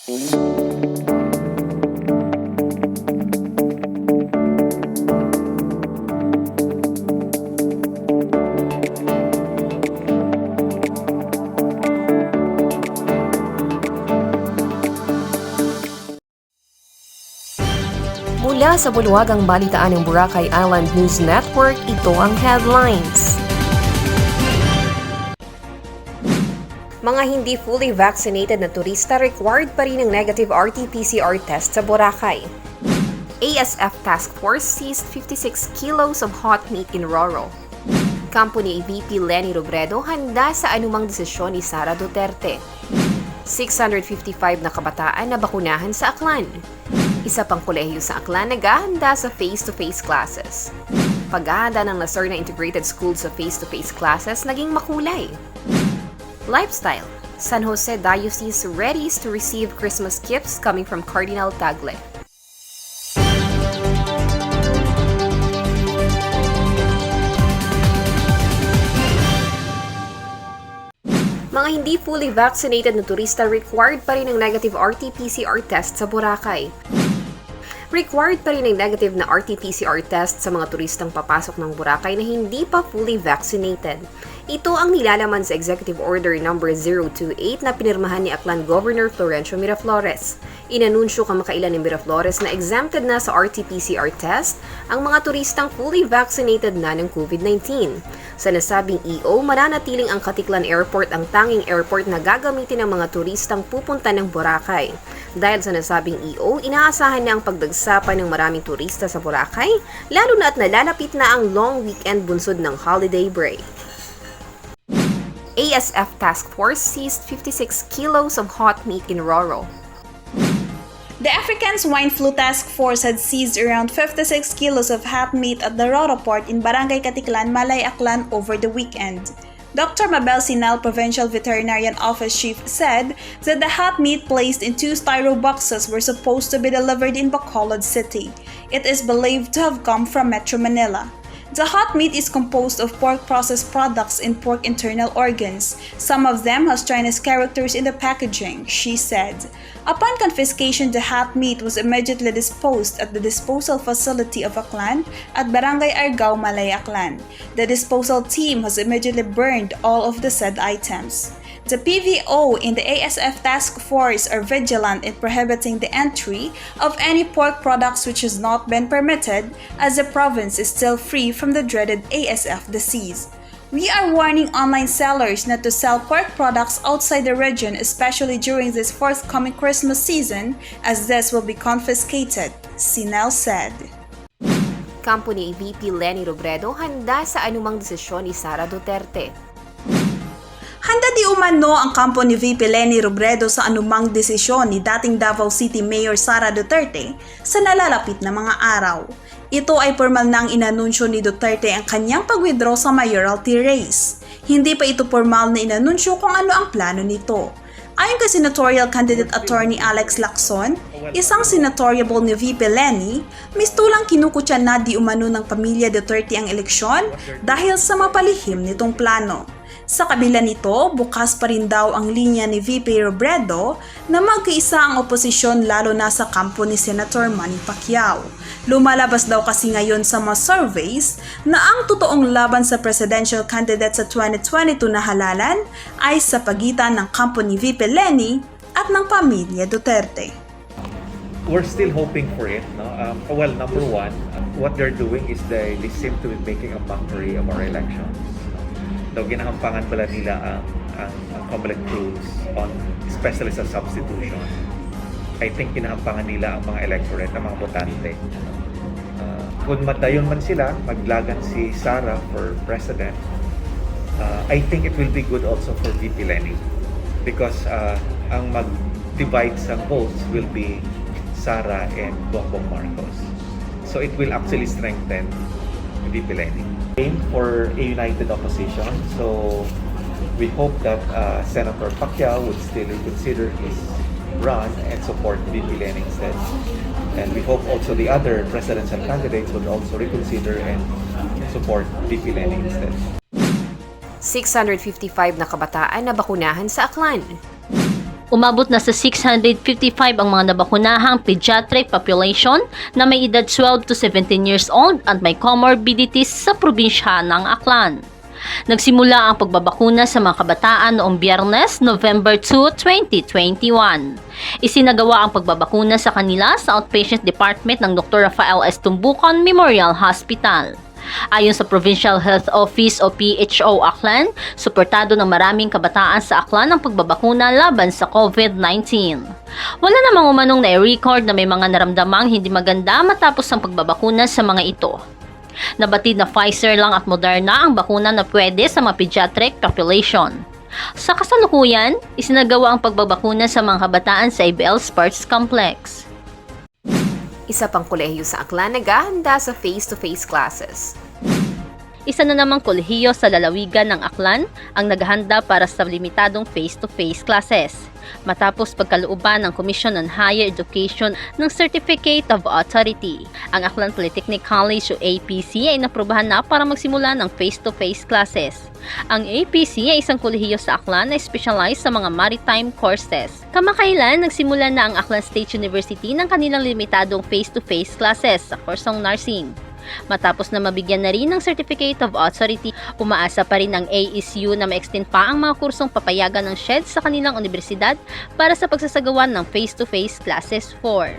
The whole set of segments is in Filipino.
Mula sa bulwagang balitaan ng Boracay Island News Network, ito ang headlines. Mga hindi fully vaccinated na turista required pa rin ng negative RT PCR test sa Boracay. ASF Task Force seized 56 kilos of hot meat in Roro. KAMPO ni VP LENI ROBREDO handa sa anumang desisyon ni SARA DUTERTE. 655 na kabataan na bakunahan sa Aklan. Isa pang kolehiyo sa Aklan naghahanda sa face-to-face classes. Paghahanda ng Laserna Integrated School sa face-to-face classes naging makulay. Lifestyle, San Jose Diocese readies to receive Christmas gifts coming from Cardinal Tagle. Mga hindi fully vaccinated na turista required pa rin ng negative RT PCR test sa Boracay. Required pa rin ang negative na RT PCR test sa mga turistang papasok ng Boracay na hindi pa fully vaccinated. Ito ang nilalaman sa Executive Order No. 028 na pinirmahan ni Aklan Governor Florencio Miraflores. Inanunsyo kamakailan ni Miraflores na exempted na sa RT PCR test ang mga turistang fully vaccinated na ng COVID-19. Sa nasabing EO, mananatiling ang Aklan Airport ang tanging airport na gagamitin ng mga turistang pupunta ng Boracay. Dahil sa nasabing EO, inaasahan na ang pagdagsapan ng maraming turista sa Boracay, lalo na at nalalapit na ang long weekend bunsod ng holiday break. ASF Task Force seized 56 kilos of hot meat in Roro. The African Swine Flu Task Force had seized around 56 kilos of hot meat at the Roro port in Barangay Katiklan, Malay, Aklan over the weekend. Dr. Mabel Sinal, Provincial Veterinarian Office Chief, said that the hot meat placed in 2 styro boxes were supposed to be delivered in Bacolod City. It is believed to have come from Metro Manila. The hot meat is composed of pork processed products and pork internal organs. Some of them has Chinese characters in the packaging, she said. Upon confiscation, the hot meat was immediately disposed at the disposal facility of Aklan at Barangay Argao, Malay, Aklan. The disposal team has immediately burned all of the said items. The PVO in the ASF Task Force are vigilant in prohibiting the entry of any pork products which has not been permitted, as the province is still free from the dreaded ASF disease. We are warning online sellers not to sell pork products outside the region, especially during this forthcoming Christmas season, as this will be confiscated, Sinel said. KAMPO ni VP LENI ROBREDO handa sa anumang desisyon ni SARA DUTERTE. Handa di umano ang kampo ni VP LENI ROBREDO sa anumang desisyon ni dating Davao City Mayor SARA DUTERTE sa nalalapit na mga araw. Ito ay formal na ang inanunsyo ni Duterte ang kanyang pag-withdraw sa mayoralty race. Hindi pa ito formal na inanunsyo kung ano ang plano nito. Ayon kay Senatorial Candidate Attorney Alex Lacson, isang senatoriable ni VP LENI, mistulang kinukutya na di umano ng pamilya Duterte ang eleksyon dahil sa mapalihim nitong plano. Sa kabila nito, bukas pa rin daw ang linya ni VP Robredo na magkaisa ang oposisyon lalo na sa kampo ni Senator Manny Pacquiao. Lumalabas daw kasi ngayon sa mga surveys na ang totoong laban sa presidential candidate sa 2022 na halalan ay sa pagitan ng kampo ni VP LENI at ng pamilya Duterte. We're still hoping for it. No? Well, number one, what they're doing is they seem to be making a mockery of our elections. So, ginahampangan pala nila ang Comelec rules on, especially sa substitution. I think ginahampangan nila ang mga electorate, ang mga botante. Kung madayon man sila, maglagan si SARA for president, I think it will be good also for VP LENI because ang mag-divide sa votes will be SARA and Bongbong Marcos. So it will actually strengthen VP LENI. Aim for a united opposition. So we hope that Senator Pacquiao would still reconsider his run and support VP LENI instead. And we hope also the other presidential candidates would also reconsider and support VP LENI instead. 655 na kabataan na bakunahan sa Aklan. Umabot na sa 655 ang mga nabakunahang pediatric population na may edad 12 to 17 years old at may comorbidities sa probinsya ng Aklan. Nagsimula ang pagbabakuna sa mga kabataan noong Biyernes, November 2, 2021. Isinagawa ang pagbabakuna sa kanila sa outpatient department ng Dr. Rafael S. Tumbukan Memorial Hospital. Ayon sa Provincial Health Office o PHO Aklan, suportado ng maraming kabataan sa Aklan ang pagbabakuna laban sa COVID-19. Wala namang umanong na-record na may mga naramdamang hindi maganda matapos ang pagbabakuna sa mga ito. Nabatid na Pfizer lang at Moderna ang bakuna na pwede sa mga pediatric population. Sa kasalukuyan, isinagawa ang pagbabakuna sa mga kabataan sa ABL Sports Complex. Isa pang kolehiyo sa Aklan naghahanda sa face-to-face classes. Isa na namang kolehiyo sa lalawigan ng Aklan ang naghahanda para sa limitadong face-to-face classes. Matapos pagkalooban ng Commission on Higher Education ng Certificate of Authority, ang Aklan Polytechnic College o APC ay naprubahan na para magsimula ng face-to-face classes. Ang APC ay isang kolehiyo sa Aklan na specialized sa mga maritime courses. Kamakailan, nagsimula na ang Aklan State University ng kanilang limitadong face-to-face classes sa kursong nursing. Matapos na mabigyan na rin ng Certificate of Authority, umaasa pa rin ang ASU na ma-extend pa ang mga kursong papayagan ng SHED sa kanilang universidad para sa pagsasagawan ng face-to-face classes 4.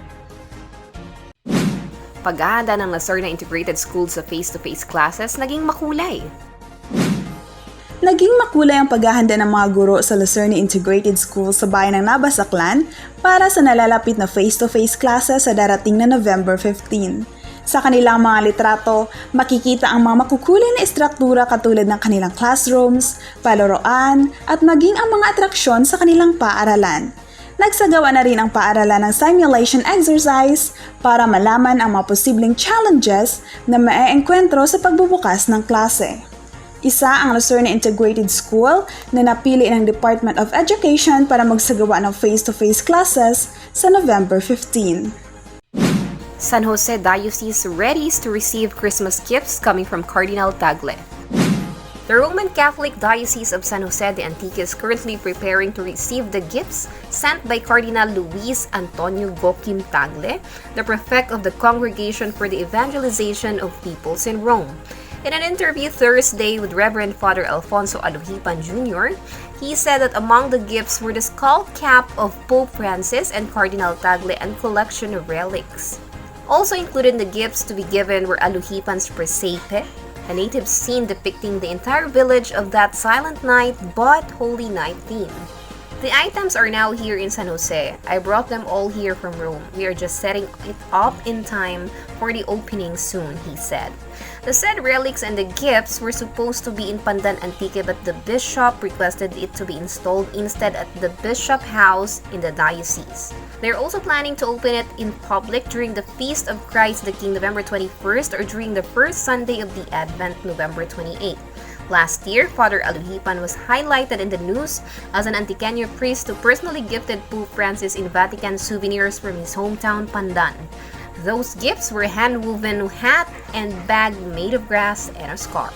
Paghahanda ng Laserna Integrated School sa face-to-face classes naging makulay. Naging makulay ang paghahanda ng mga guro sa Laserna Integrated School sa bayan ng Nabas, Aklan para sa nalalapit na face-to-face classes sa darating na November 15. Sa kanilang mga litrato, makikita ang mga makukulay na istruktura katulad ng kanilang classrooms, paloroan, at maging ang mga atraksyon sa kanilang paaralan. Nagsagawa na rin ang paaralan ng simulation exercise para malaman ang mga posibleng challenges na mae-engkwentro sa pagbubukas ng klase. Isa ang Laserna Integrated School na napili ng Department of Education para magsagawa ng face-to-face classes sa November 15. San Jose Diocese readies to receive Christmas gifts coming from Cardinal Tagle. The Roman Catholic Diocese of San Jose de Antique is currently preparing to receive the gifts sent by Cardinal Luis Antonio Joaquim Tagle, the prefect of the Congregation for the Evangelization of Peoples in Rome. In an interview Thursday with Reverend Father Alfonso Aluhipan Jr., he said that among the gifts were the skull cap of Pope Francis and Cardinal Tagle and collection of relics. Also included in the gifts to be given were Aluhipan's presepe, a native scene depicting the entire village of that silent night but holy night theme. The items are now here in San Jose. I brought them all here from Rome. We are just setting it up in time for the opening soon, he said. The said relics and the gifts were supposed to be in Pandan Antique, but the bishop requested it to be installed instead at the bishop house in the diocese. They're also planning to open it in public during the Feast of Christ the King, November 21st, or during the first Sunday of the Advent, November 28th. Last year, Father Aluhipan was highlighted in the news as an Antiqueño priest who personally gifted Pope Francis in Vatican souvenirs from his hometown, Pandan. Those gifts were a hand-woven hat and bag made of grass and a scarf.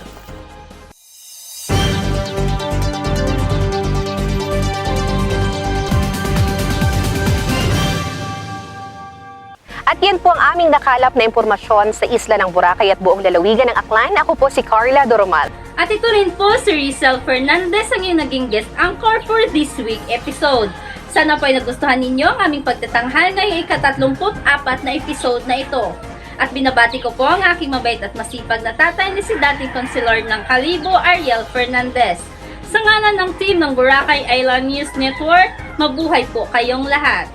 At yan po ang aming nakalap na impormasyon sa isla ng Boracay at buong lalawigan ng Aklan. Ako po si Carla Doromal. At ito rin po si Rizal Fernandez ang iyong naging guest anchor for this week episode. Sana po ay nagustuhan ninyo ang aming pagtatanghal ngayong ika-34 na episode na ito. At binabati ko po ang aking mabait at masipag na tatay na si dating konselor ng Kalibo, Ariel Fernandez. Sa ngalan ng team ng Boracay Island News Network, mabuhay po kayong lahat!